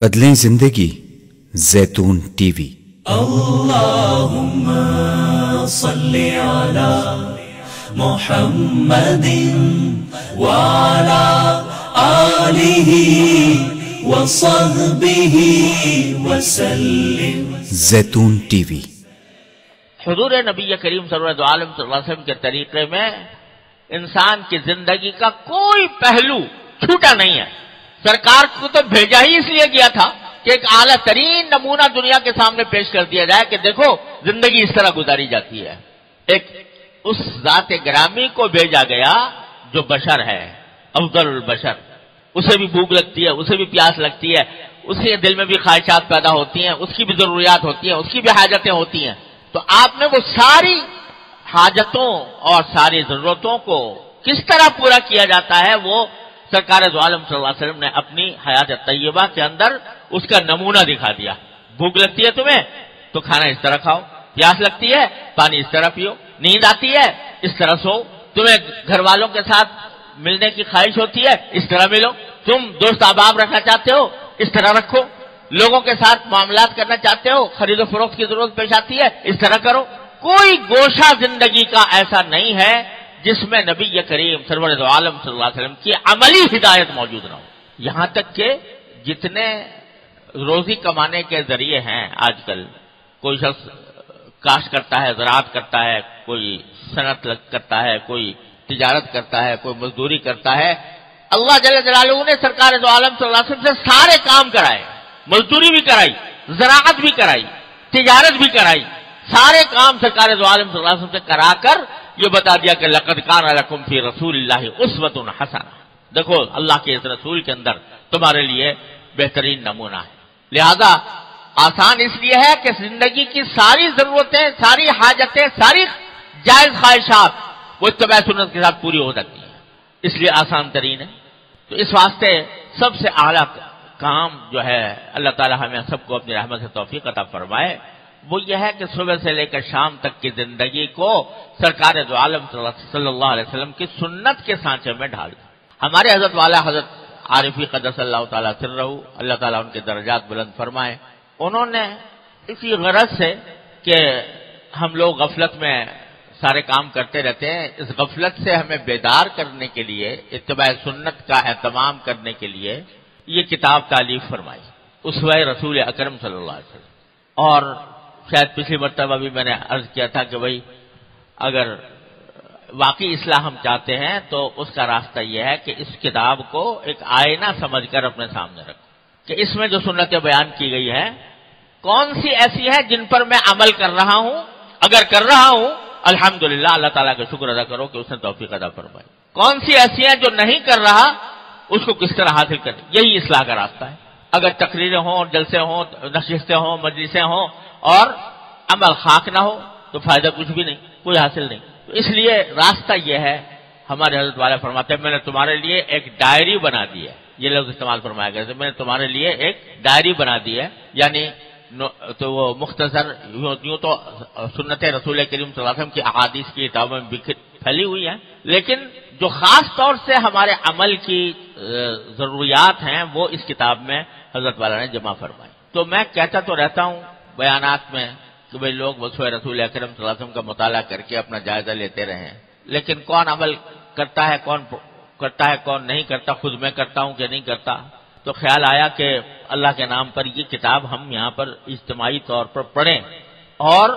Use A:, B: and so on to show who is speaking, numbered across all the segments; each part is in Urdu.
A: بدلیں زندگی زیتون ٹی وی۔
B: اللہم صلی علی محمد وعلی آلہ وصحبہ وسلم۔
A: زیتون ٹی وی۔
C: حضور نبی کریم صلی اللہ علیہ وسلم کے طریقے میں انسان کی زندگی کا کوئی پہلو چھوٹا نہیں ہے۔ سرکار کو تو بھیجا ہی اس لیے گیا تھا کہ ایک اعلیٰ ترین نمونہ دنیا کے سامنے پیش کر دیا جائے کہ دیکھو زندگی اس طرح گزاری جاتی ہے۔ ایک اس ذات گرامی کو بھیجا گیا جو بشر ہے، افضل البشر۔ اسے بھی بھوک لگتی ہے، اسے بھی پیاس لگتی ہے، اس کے دل میں بھی خواہشات پیدا ہوتی ہیں، اس کی بھی ضروریات ہوتی ہیں، اس کی بھی حاجتیں ہوتی ہیں۔ تو آپ نے وہ ساری حاجتوں اور ساری ضرورتوں کو کس طرح پورا کیا جاتا ہے، وہ سرکار دو عالم صلی اللہ علیہ وسلم نے اپنی حیات طیبہ کے اندر اس کا نمونہ دکھا دیا۔ بھوک لگتی ہے تمہیں تو کھانا اس طرح کھاؤ، پیاس لگتی ہے پانی اس طرح پیو، نیند آتی ہے اس طرح سو، تمہیں گھر والوں کے ساتھ ملنے کی خواہش ہوتی ہے اس طرح ملو، تم دوست احباب رکھنا چاہتے ہو اس طرح رکھو، لوگوں کے ساتھ معاملات کرنا چاہتے ہو، خرید و فروخت کی ضرورت پیش آتی ہے اس طرح کرو۔ کوئی گوشہ زندگی کا ایسا نہیں ہے جس میں نبی کریم سرور دو عالم صلی اللہ علیہ وسلم کی عملی ہدایت موجود نہ ہو۔ یہاں تک کہ جتنے روزی کمانے کے ذریعے ہیں آج کل، کوئی شخص کاشت کرتا ہے، زراعت کرتا ہے، کوئی صنعت کرتا ہے، کوئی تجارت کرتا ہے، کوئی مزدوری کرتا ہے، اللہ جل جلالہ نے سرکار دو عالم صلی اللہ علیہ وسلم سے سارے کام کرائے، مزدوری بھی کرائی، زراعت بھی کرائی، تجارت بھی کرائی، سارے کام سرکار دو عالم صلی اللہ علیہ وسلم سے کرا کر یہ بتا دیا کہ لقد کان لکم فی رسول اللہ اسوۃ حسنہ، دیکھو اللہ کے اس رسول کے اندر تمہارے لیے بہترین نمونہ ہے۔ لہذا آسان اس لیے ہے کہ زندگی کی ساری ضرورتیں، ساری حاجتیں، ساری جائز خواہشات وہ اتباع سنت کے ساتھ پوری ہو سکتی ہیں، اس لیے آسان ترین ہے۔ تو اس واسطے سب سے اعلیٰ کام جو ہے، اللہ تعالی ہمیں سب کو اپنی رحمت سے توفیق عطا فرمائے، وہ یہ ہے کہ صبح سے لے کر شام تک کی زندگی کو سرکار دو عالم صلی اللہ علیہ وسلم کی سنت کے سانچے میں ڈھال دیں۔ ہمارے حضرت والا حضرت عارفی قدس اللہ تعالیٰ سرہ، اللہ تعالیٰ ان کے درجات بلند فرمائے، انہوں نے اسی غرض سے کہ ہم لوگ غفلت میں سارے کام کرتے رہتے ہیں، اس غفلت سے ہمیں بیدار کرنے کے لیے، اتباع سنت کا اہتمام کرنے کے لیے یہ کتاب تالیف فرمائی، اسوہ رسول اکرم صلی اللہ علیہ وسلم۔ اور شاید پچھلی مرتبہ بھی میں نے عرض کیا تھا کہ بھائی اگر واقعی اصلاح ہم چاہتے ہیں تو اس کا راستہ یہ ہے کہ اس کتاب کو ایک آئینہ سمجھ کر اپنے سامنے رکھو کہ اس میں جو سنتیں بیان کی گئی ہیں کون سی ایسی ہیں جن پر میں عمل کر رہا ہوں، اگر کر رہا ہوں الحمدللہ اللہ تعالیٰ کا شکر ادا کرو کہ اس نے توفیق عطا فرمائی، کون سی ایسی ہیں جو نہیں کر رہا اس کو کس طرح حاصل کریں، یہی اصلاح کا راستہ ہے۔ اگر تقریریں ہوں، جلسے ہوں، نشستیں ہوں، مجلسیں ہوں اور عمل خاک نہ ہو تو فائدہ کچھ بھی نہیں، کوئی حاصل نہیں۔ تو اس لیے راستہ یہ ہے، ہمارے حضرت والے فرماتے ہیں میں نے تمہارے لیے ایک ڈائری بنا دی ہے، یہ لفظ استعمال فرمایا گیا ہے، میں نے تمہارے لیے ایک ڈائری بنا دی ہے، یعنی تو وہ مختصر یوں تو سنت رسول کریم صلی اللہ علیہ وسلم کی احادیث کی کتابوں میں پھیلی ہوئی ہیں، لیکن جو خاص طور سے ہمارے عمل کی ضروریات ہیں وہ اس کتاب میں حضرت والا نے جمع فرمائی۔ تو میں کہتا تو رہتا ہوں بیانات میں کہ بھئی لوگ وصف رسول اکرم صلی اللہ علیہ وسلم کا مطالعہ کر کے اپنا جائزہ لیتے رہے ہیں، لیکن کون عمل کرتا ہے، کون نہیں کرتا، خود میں کرتا ہوں کہ نہیں کرتا۔ تو خیال آیا کہ اللہ کے نام پر یہ کتاب ہم یہاں پر اجتماعی طور پر پڑھیں اور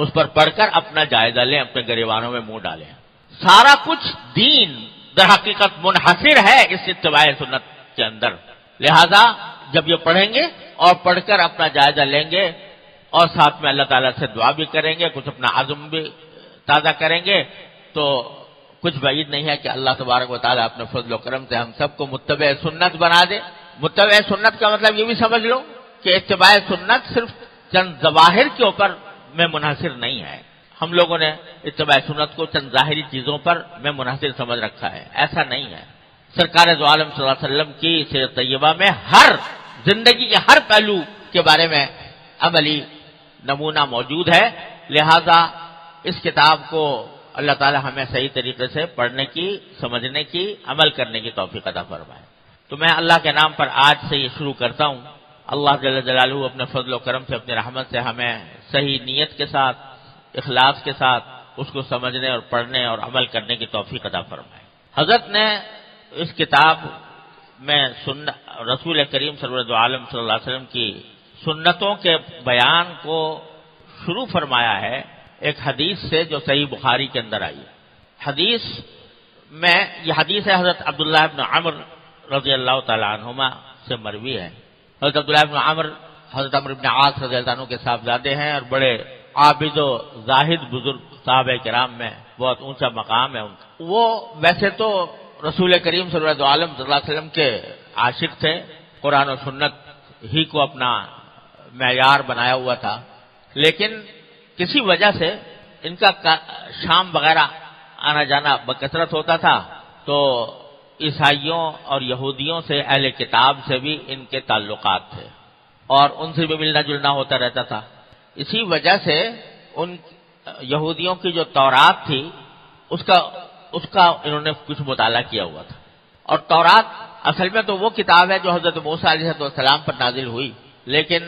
C: اس پر پڑھ کر اپنا جائزہ لیں، اپنے گریبانوں میں منہ ڈالیں۔ سارا کچھ دین در حقیقت منحصر ہے اس اتباع سنت کے اندر، لہذا جب یہ پڑھیں گے اور پڑھ کر اپنا جائزہ لیں گے اور ساتھ میں اللہ تعالیٰ سے دعا بھی کریں گے، کچھ اپنا عزم بھی تازہ کریں گے، تو کچھ بعید نہیں ہے کہ اللہ تبارک و تعالیٰ اپنے فضل و کرم سے ہم سب کو متبع سنت بنا دے۔ متبع سنت کا مطلب یہ بھی سمجھ لو کہ اتباع سنت صرف چند ظواہر کے اوپر میں منحصر نہیں ہے، ہم لوگوں نے اتباع سنت کو چند ظاہری چیزوں پر میں منحصر سمجھ رکھا ہے، ایسا نہیں ہے۔ سرکار دو عالم صلی اللہ علیہ وسلم کی سیرت طیبہ میں ہر زندگی کے ہر پہلو کے بارے میں عملی نمونہ موجود ہے، لہذا اس کتاب کو اللہ تعالی ہمیں صحیح طریقے سے پڑھنے کی، سمجھنے کی، عمل کرنے کی توفیق عطا فرمائے۔ تو میں اللہ کے نام پر آج سے یہ شروع کرتا ہوں اللہ جل جلالہ اپنے فضل و کرم سے، اپنی رحمت سے ہمیں صحیح نیت کے ساتھ، اخلاص کے ساتھ اس کو سمجھنے اور پڑھنے اور عمل کرنے کی توفیق عطا فرمائے۔ حضرت نے اس کتاب میں رسول کریم سرور عالم صلی اللہ علیہ وسلم کی سنتوں کے بیان کو شروع فرمایا ہے ایک حدیث سے جو صحیح بخاری کے اندر آئی ہے۔ حدیث میں یہ حدیث ہے حضرت عبداللہ ابن عمر رضی اللہ تعالی عنہما سے مروی ہے۔ حضرت عبداللہ ابن عمر حضرت عمرو بن عاص رضی اللہ عنہ کے صاحبزادے ہیں اور بڑے عابد و زاہد بزرگ صحابہ کرام میں بہت اونچا مقام ہے ان کا۔ وہ ویسے تو رسول کریم صلی اللہ علیہ وسلم کے عاشق تھے، قرآن و سنت ہی کو اپنا معیار بنایا ہوا تھا، لیکن کسی وجہ سے ان کا شام وغیرہ آنا جانا بکثرت ہوتا تھا، تو عیسائیوں اور یہودیوں سے، اہل کتاب سے بھی ان کے تعلقات تھے اور ان سے بھی ملنا جلنا ہوتا رہتا تھا۔ اسی وجہ سے ان یہودیوں کی جو تورات تھی اس کا انہوں نے کچھ مطالعہ کیا ہوا تھا، اور تورات اصل میں تو وہ کتاب ہے جو حضرت موسیٰ علیہ السلام پر نازل ہوئی، لیکن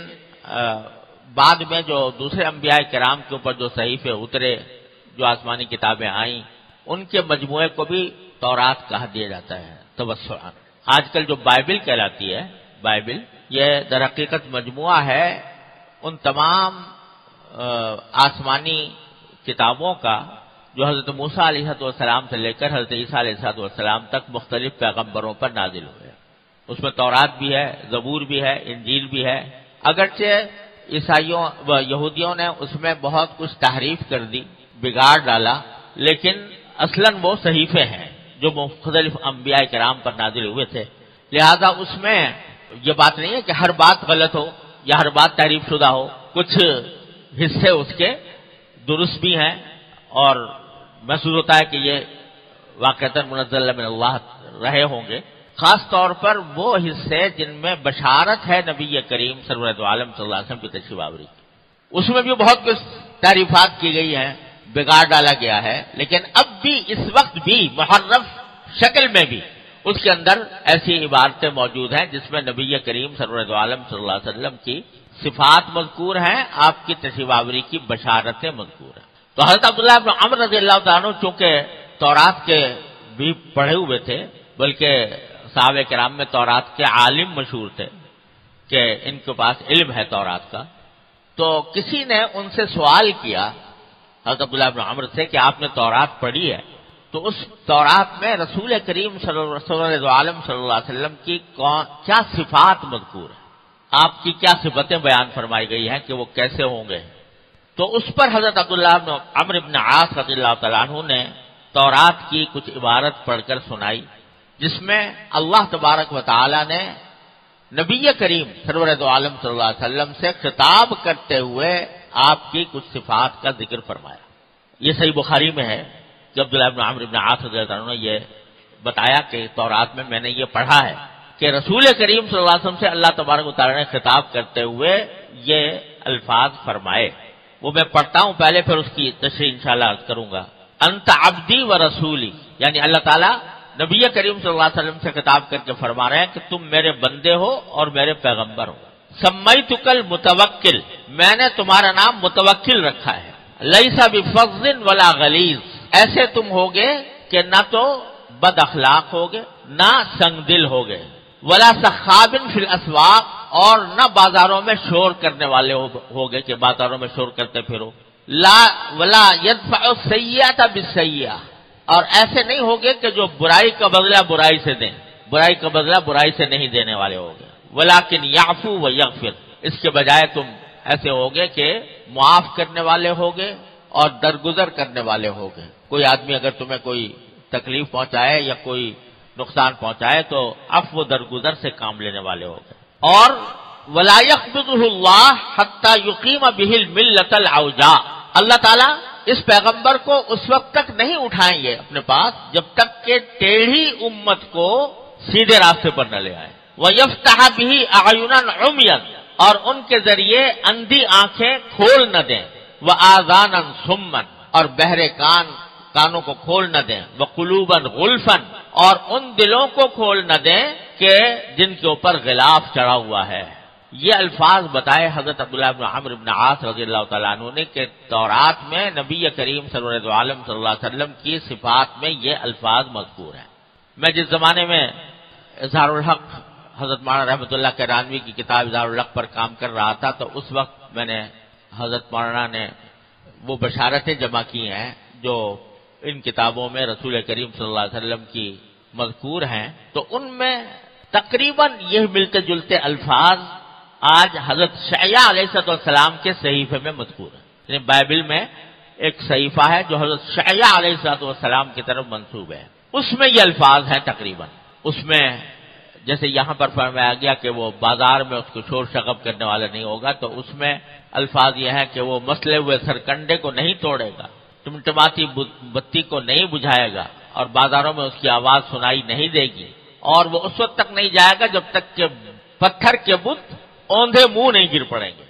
C: بعد میں جو دوسرے انبیاء کرام کے اوپر جو صحیفے اترے، جو آسمانی کتابیں آئیں، ان کے مجموعے کو بھی تورات کہا دیا جاتا ہے توسعاً۔ آج کل جو بائبل کہلاتی ہے، بائبل یہ در حقیقت مجموعہ ہے ان تمام آسمانی کتابوں کا جو حضرت موسیٰ علیہ السلام سے لے کر حضرت عیسیٰ علیہ السلام تک مختلف پیغمبروں پر نازل ہوئے۔ اس میں تورات بھی ہے، زبور بھی ہے، انجیل بھی ہے، اگرچہ عیسائیوں و یہودیوں نے اس میں بہت کچھ تحریف کر دی، بگاڑ ڈالا، لیکن اصلاً وہ صحیفے ہیں جو مختلف انبیاء کرام پر نازل ہوئے تھے۔ لہذا اس میں یہ بات نہیں ہے کہ ہر بات غلط ہو یا ہر بات تحریف شدہ ہو، کچھ حصے اس کے درست بھی ہیں اور محسوس ہوتا ہے کہ یہ واقعتاً منزل من اللہ رہے ہوں گے، خاص طور پر وہ حصے جن میں بشارت ہے نبی کریم سرور عالم صلی اللہ علیہ وسلم کی تشریف آوری کی، اس میں بھی بہت کچھ تعریفات کی گئی ہیں، بگاڑ ڈالا گیا ہے، لیکن اب بھی اس وقت بھی محرف شکل میں بھی اس کے اندر ایسی عبارتیں موجود ہیں جس میں نبی کریم سرور عالم صلی اللہ علیہ وسلم کی صفات مذکور ہیں، آپ کی تشریف آوری کی بشارتیں مذکور ہیں۔ تو حضرت عبداللہ بن عمر رضی اللہ تعالیٰ عنہ چونکہ تورات کے بھی پڑھے ہوئے تھے، بلکہ صحابہ کرام میں تورات کے عالم مشہور تھے کہ ان کے پاس علم ہے تورات کا، تو کسی نے ان سے سوال کیا حضرت عبداللہ بن عمر سے کہ آپ نے تورات پڑھی ہے، تو اس تورات میں رسول کریم صلی اللہ علیہ وسلم کی کیا صفات مذکور ہیں، آپ کی کیا صفتیں بیان فرمائی گئی ہیں کہ وہ کیسے ہوں گے؟ تو اس پر حضرت عبداللہ بن عمرو بن عاص رضی اللہ تعالیٰ عنہ نے تورات کی کچھ عبارت پڑھ کر سنائی، جس میں اللہ تبارک و تعالی نے نبی کریم سرور عالم صلی اللہ علیہ وسلم سے خطاب کرتے ہوئے آپ کی کچھ صفات کا ذکر فرمایا۔ یہ صحیح بخاری میں ہے کہ عبداللہ بن عمرو بن عاص رضی اللہ عنہ نے یہ بتایا کہ تورات میں نے یہ پڑھا ہے کہ رسول کریم صلی اللہ علیہ وسلم سے اللہ تبارک و تعالی نے خطاب کرتے ہوئے یہ الفاظ فرمائے۔ وہ میں پڑھتا ہوں پہلے، پھر اس کی تشریح انشاءاللہ عرض کروں گا۔ انت عبدی و رسولی، یعنی اللہ تعالیٰ نبی کریم صلی اللہ علیہ وسلم سے خطاب کر کے فرما رہے ہیں کہ تم میرے بندے ہو اور میرے پیغمبر ہو۔ سمیتک المتوکل، میں نے تمہارا نام متوکل رکھا ہے۔ لیس بفظ ولا غلیظ، ایسے تم ہوگے کہ نہ تو بد اخلاق ہوگے نہ سنگ دل ہوگے، ولا سخاب فی الاسواق، اور نہ بازاروں میں شور کرنے والے ہوگے کہ بازاروں میں شور کرتے پھرو، لا ولا يدفع السیئۃ بالسیئۃ، اور ایسے نہیں ہوگے کہ جو برائی کا بدلہ برائی سے دیں، برائی کا بدلہ برائی سے نہیں دینے والے ہوگے، ولکن یعفو و یغفر، اس کے بجائے تم ایسے ہوگے کہ معاف کرنے والے ہوگے اور درگزر کرنے والے ہوگے۔ کوئی آدمی اگر تمہیں کوئی تکلیف پہنچائے یا کوئی نقصان پہنچائے تو عفو و درگزر سے کام لینے والے ہوگے۔ اور ولا يقبضه الله حتى يقيم به الملة العوجاء، اللہ تعالیٰ اس پیغمبر کو اس وقت تک نہیں اٹھائیں گے اپنے پاس جب تک کہ ٹیڑھی امت کو سیدھے راستے پر نہ لے آئے۔ وَيَفْتَحَ بِهِ أَعْيُنًا عُمْيًا، اور ان کے ذریعے اندھی آنکھیں کھول نہ دیں، وَآذَانًا صُمًّا، اور بہرے کانوں کو کھول نہ دیں، وَقُلُوبًا غُلْفًا، اور ان دلوں کو کھول نہ دیں کہ جن کے اوپر غلاف چڑھا ہوا ہے۔ یہ الفاظ بتائے حضرت عبداللہ بن عمرو بن عاص رضی اللہ تعالیٰ عنہ نے کہ تورات میں نبی کریم سرور دو عالم صلی اللہ علیہ وسلم کی صفات میں یہ الفاظ مذکور ہیں۔ میں جس زمانے میں اظہار الحق حضرت مولانا رحمۃ اللہ کرانوی کی کتاب اظہار الحق پر کام کر رہا تھا تو اس وقت میں نے حضرت مولانا نے وہ بشارتیں جمع کی ہیں جو ان کتابوں میں رسول کریم صلی اللہ علیہ وسلم کی مذکور ہیں، تو ان میں تقریباً یہ ملتے جلتے الفاظ آج حضرت شعیہ علیہ السلام کے صحیفے میں مذکور ہے۔ یعنی بائبل میں ایک صحیفہ ہے جو حضرت شعیہ علیہ السلام کی طرف منسوب ہے، اس میں یہ الفاظ ہیں تقریباً۔ اس میں جیسے یہاں پر فرمایا گیا کہ وہ بازار میں اس کو شور شغب کرنے والا نہیں ہوگا، تو اس میں الفاظ یہ ہے کہ وہ مسلے ہوئے سرکنڈے کو نہیں توڑے گا، ٹمٹماتی بتی کو نہیں بجھائے گا، اور بازاروں میں اس کی آواز سنائی نہیں دے گی، اور وہ اس وقت تک نہیں جائے گا جب تک کہ پتھر کے بت اوندھے منہ نہیں گر پڑیں گے۔